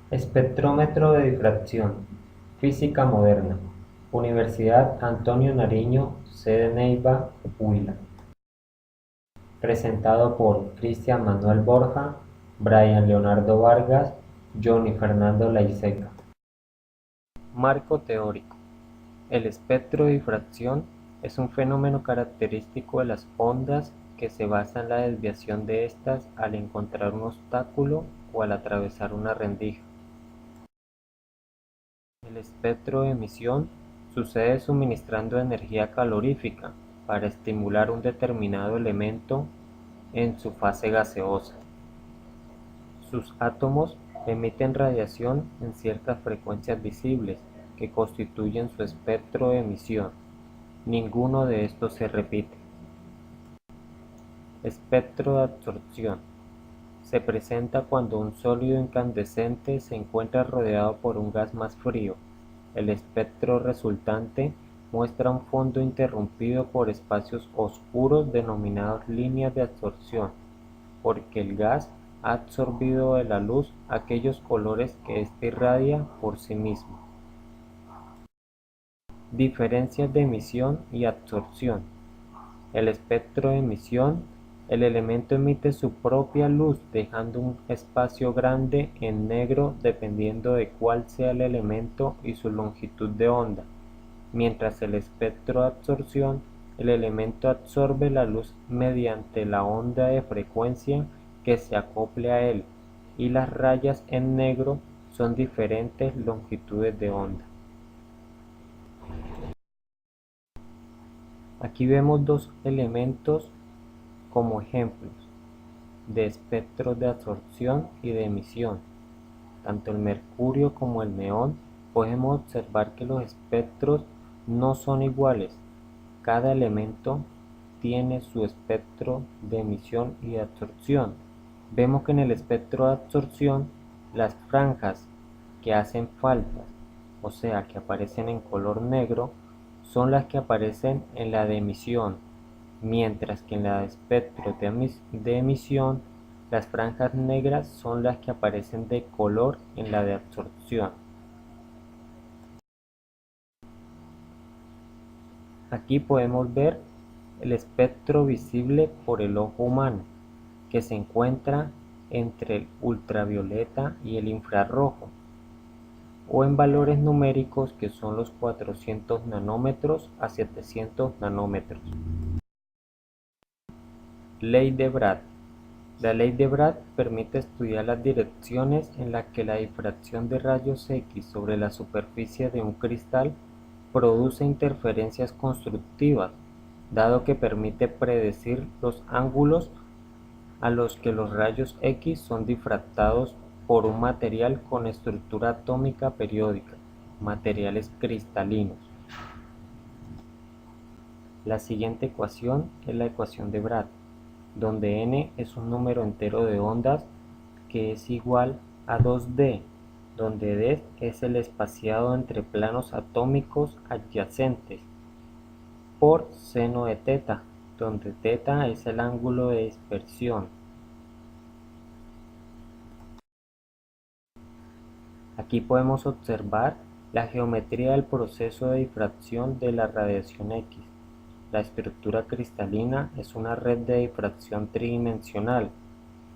Espectrómetro de difracción, física moderna, Universidad Antonio Nariño, sede Neiva, Huila. Presentado por Cristian Manuel Borja, Brian Leonardo Vargas, Johnny Fernando Laiseca. Marco teórico. El espectro de difracción es un fenómeno característico de las ondas que se basa en la desviación de estas al encontrar un obstáculo o al atravesar una rendija. El espectro de emisión sucede suministrando energía calorífica para estimular un determinado elemento en su fase gaseosa. Sus átomos emiten radiación en ciertas frecuencias visibles que constituyen su espectro de emisión. Ninguno de estos se repite. Espectro de absorción. Se presenta cuando un sólido incandescente se encuentra rodeado por un gas más frío. El espectro resultante muestra un fondo interrumpido por espacios oscuros denominados líneas de absorción, porque el gas ha absorbido de la luz aquellos colores que éste irradia por sí mismo. Diferencias de emisión y absorción. El espectro de emisión: el elemento emite su propia luz dejando un espacio grande en negro dependiendo de cuál sea el elemento y su longitud de onda, mientras el espectro de absorción, el elemento absorbe la luz mediante la onda de frecuencia que se acople a él, y las rayas en negro son diferentes longitudes de onda. Aquí vemos dos elementos como ejemplos de espectros de absorción y de emisión. Tanto el mercurio como el neón, podemos observar que los espectros no son iguales. Cada elemento tiene su espectro de emisión y de absorción. Vemos que en el espectro de absorción, las franjas que hacen falta, o sea que aparecen en color negro, son las que aparecen en la de emisión, mientras que en la de espectro de emisión, las franjas negras son las que aparecen de color en la de absorción. Aquí podemos ver el espectro visible por el ojo humano, que se encuentra entre el ultravioleta y el infrarrojo, o en valores numéricos que son los 400 nanómetros a 700 nanómetros. Ley de Bragg. La ley de Bragg permite estudiar las direcciones en las que la difracción de rayos X sobre la superficie de un cristal produce interferencias constructivas, dado que permite predecir los ángulos a los que los rayos X son difractados por un material con estructura atómica periódica, materiales cristalinos. La siguiente ecuación es la ecuación de Bragg, donde n es un número entero de ondas que es igual a 2D, donde D es el espaciado entre planos atómicos adyacentes, por seno de teta, donde teta es el ángulo de dispersión. Aquí podemos observar la geometría del proceso de difracción de la radiación X. La estructura cristalina es una red de difracción tridimensional.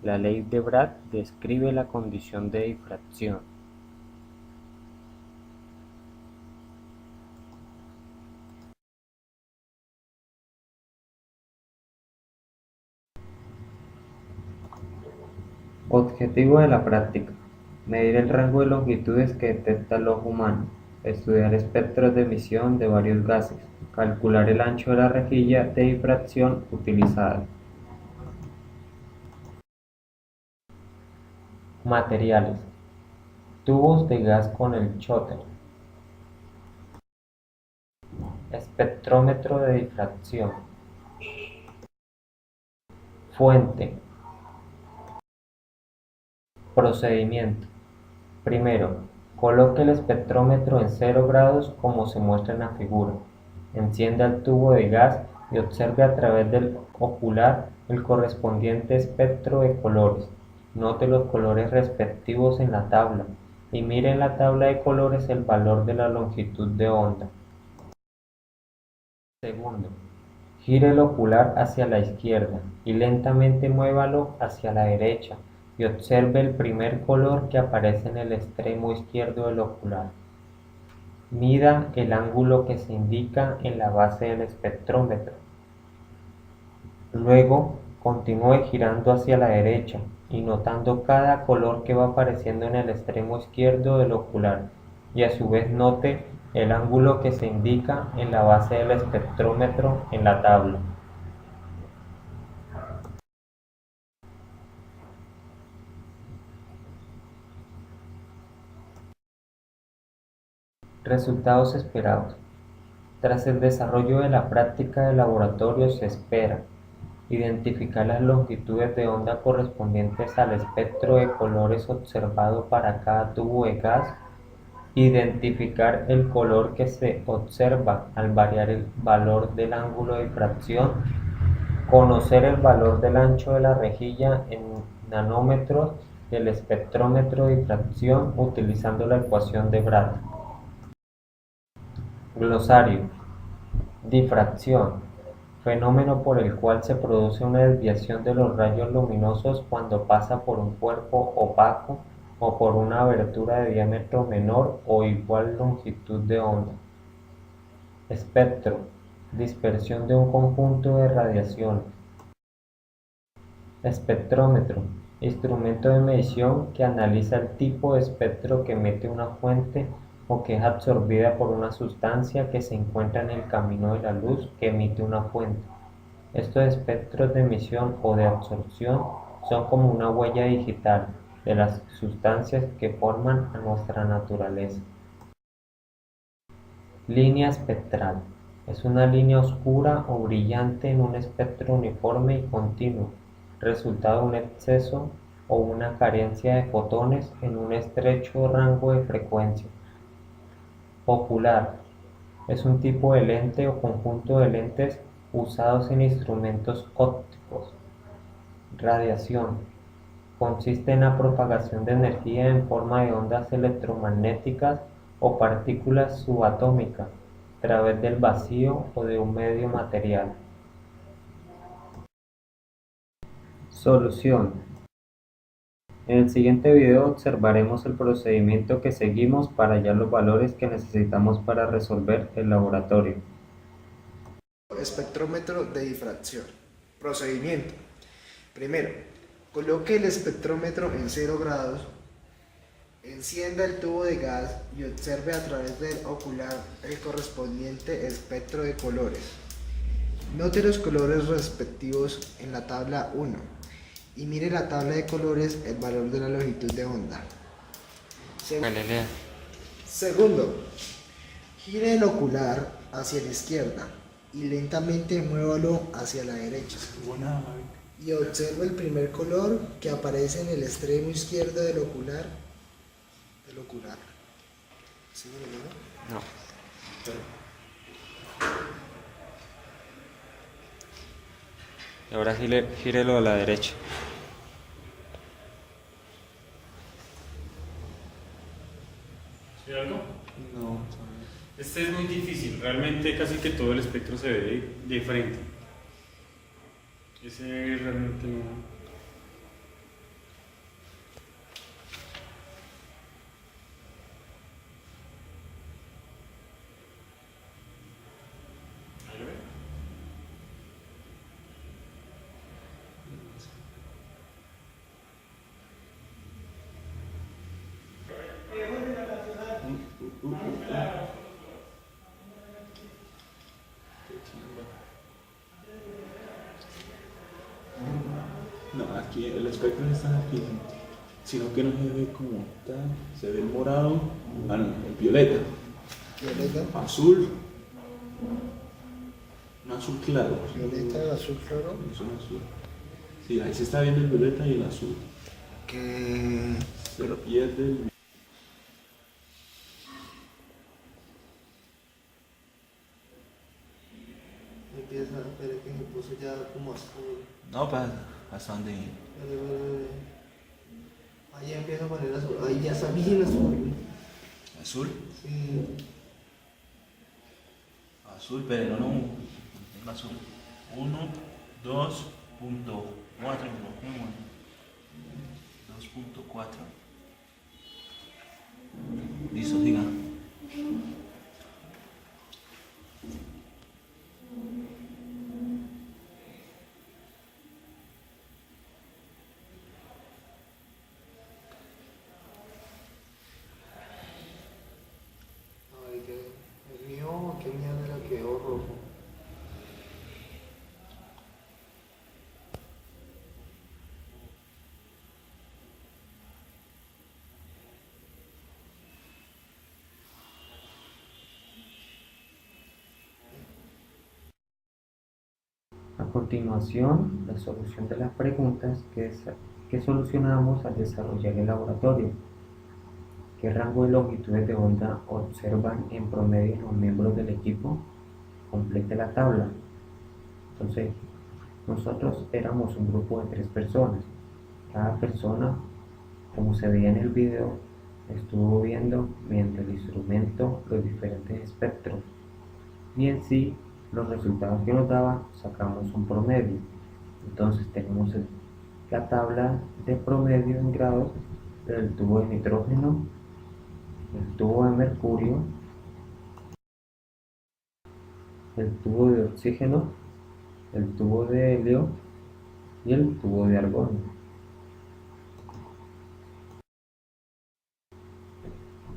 La ley de Bragg describe la condición de difracción. Objetivo de la práctica: medir el rango de longitudes que detecta el ojo humano, estudiar espectros de emisión de varios gases, calcular el ancho de la rejilla de difracción utilizada. Materiales: tubos de gas con el Schotter, espectrómetro de difracción, fuente. Procedimiento: primero, coloque el espectrómetro en 0 grados como se muestra en la figura. Encienda el tubo de gas y observe a través del ocular el correspondiente espectro de colores. Note los colores respectivos en la tabla. y mire en la tabla de colores el valor de la longitud de onda. Segundo, gire el ocular hacia la izquierda y lentamente muévalo hacia la derecha y observe el primer color que aparece en el extremo izquierdo del ocular. Mida el ángulo que se indica en la base del espectrómetro. Luego, continúe girando hacia la derecha y notando cada color que va apareciendo en el extremo izquierdo del ocular, y a su vez note el ángulo que se indica en la base del espectrómetro en la tabla. Resultados esperados. Tras el desarrollo de la práctica de laboratorio se espera identificar las longitudes de onda correspondientes al espectro de colores observado para cada tubo de gas, identificar el color que se observa al variar el valor del ángulo de difracción, conocer el valor del ancho de la rejilla en nanómetros del espectrómetro de difracción utilizando la ecuación de Bragg. Glosario. Difracción: fenómeno por el cual se produce una desviación de los rayos luminosos cuando pasa por un cuerpo opaco o por una abertura de diámetro menor o igual longitud de onda. Espectro: dispersión de un conjunto de radiaciones. Espectrómetro: instrumento de medición que analiza el tipo de espectro que emite una fuente o que es absorbida por una sustancia que se encuentra en el camino de la luz que emite una fuente. Estos espectros de emisión o de absorción son como una huella digital de las sustancias que forman a nuestra naturaleza. Línea espectral: es una línea oscura o brillante en un espectro uniforme y continuo, resultado de un exceso o una carencia de fotones en un estrecho rango de frecuencia. Ocular: es un tipo de lente o conjunto de lentes usados en instrumentos ópticos. Radiación: consiste en la propagación de energía en forma de ondas electromagnéticas o partículas subatómicas a través del vacío o de un medio material. Solución: en el siguiente video observaremos el procedimiento que seguimos para hallar los valores que necesitamos para resolver el laboratorio. Espectrómetro de difracción. Procedimiento. Primero, coloque el espectrómetro en 0 grados, encienda el tubo de gas y observe a través del ocular el correspondiente espectro de colores. Note los colores respectivos en la tabla 1 y mire la tabla de colores el valor de la longitud de onda. Segundo, gire el ocular hacia la izquierda y lentamente muévalo hacia la derecha. Y observe el primer color que aparece en el extremo izquierdo del ocular. ¿Sí, No. Y ahora gírelo a la derecha. ¿Sí algo? No, Este es muy difícil, realmente casi que todo el espectro se ve de frente. Ese realmente no. ¿Ahí lo ve? no, aquí el espectro no está aquí, sino que no se ve como tal, se ve el morado, no, el violeta, Violeta, azul, un azul claro. violeta, azul claro. Es un azul. Sí, ahí se está viendo el violeta y el azul. Que Se pierde el... empieza, pero que se puso ya como azul. No, ¿hasta dónde? Ahí empieza a poner azul. Ahí ya está bien azul. ¿Azul? Sí. Azul, pero no, no azul. 1, 2.4, 2.4. Listo, siga. Ay, el mío, qué mierda le quedó rojo. A continuación, la solución de las preguntas que solucionamos al desarrollar el laboratorio. ¿Qué rango de longitudes de onda observan en promedio los miembros del equipo? Complete la tabla. Entonces, nosotros éramos un grupo de 3 personas. Cada persona, como se veía en el video, estuvo viendo mediante el instrumento los diferentes espectros. Y en sí, los resultados que nos daba, sacamos un promedio. Entonces tenemos la tabla de promedio en grados del tubo de nitrógeno, el tubo de mercurio, el tubo de oxígeno, el tubo de helio y el tubo de argón.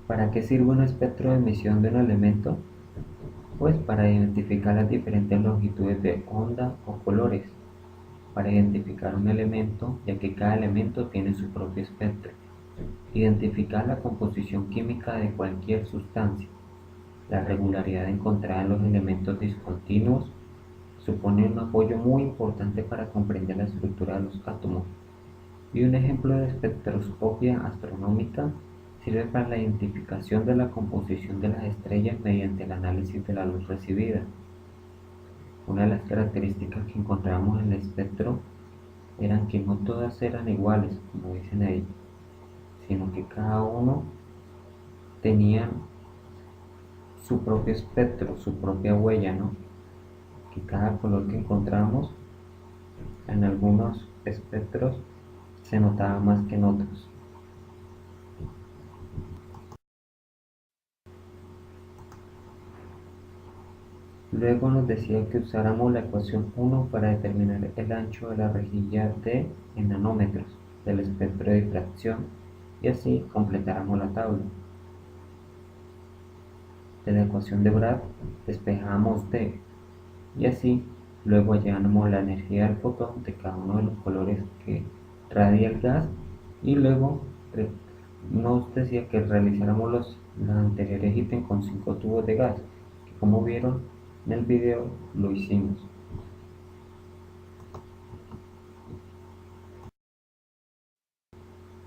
¿Para qué sirve un espectro de emisión de un elemento? Pues para identificar las diferentes longitudes de onda o colores, para identificar un elemento, ya que cada elemento tiene su propio espectro, identificar la composición química de cualquier sustancia, la regularidad encontrada en los elementos discontinuos, supone un apoyo muy importante para comprender la estructura de los átomos, y un ejemplo de espectroscopia astronómica sirve para la identificación de la composición de las estrellas mediante el análisis de la luz recibida. Una de las características que encontramos en el espectro eran que no todas eran iguales, como dicen ahí, sino que cada uno tenía su propio espectro, su propia huella, ¿no? Que cada color que encontramos en algunos espectros se notaba más que en otros. Luego nos decía que usáramos la ecuación 1 para determinar el ancho de la rejilla D en nanómetros del espectro de difracción y así completáramos la tabla. De la ecuación de Bragg despejamos D y así luego hallábamos la energía del fotón de cada uno de los colores que radia el gas y luego nos decía que realizáramos los anteriores ítems con 5 tubos de gas, que como vieron en el video lo hicimos.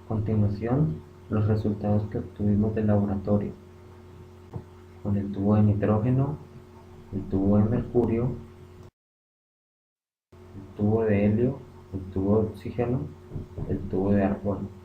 A continuación, los resultados que obtuvimos del laboratorio con el tubo de nitrógeno, el tubo de mercurio, el tubo de helio, el tubo de oxígeno, el tubo de argón.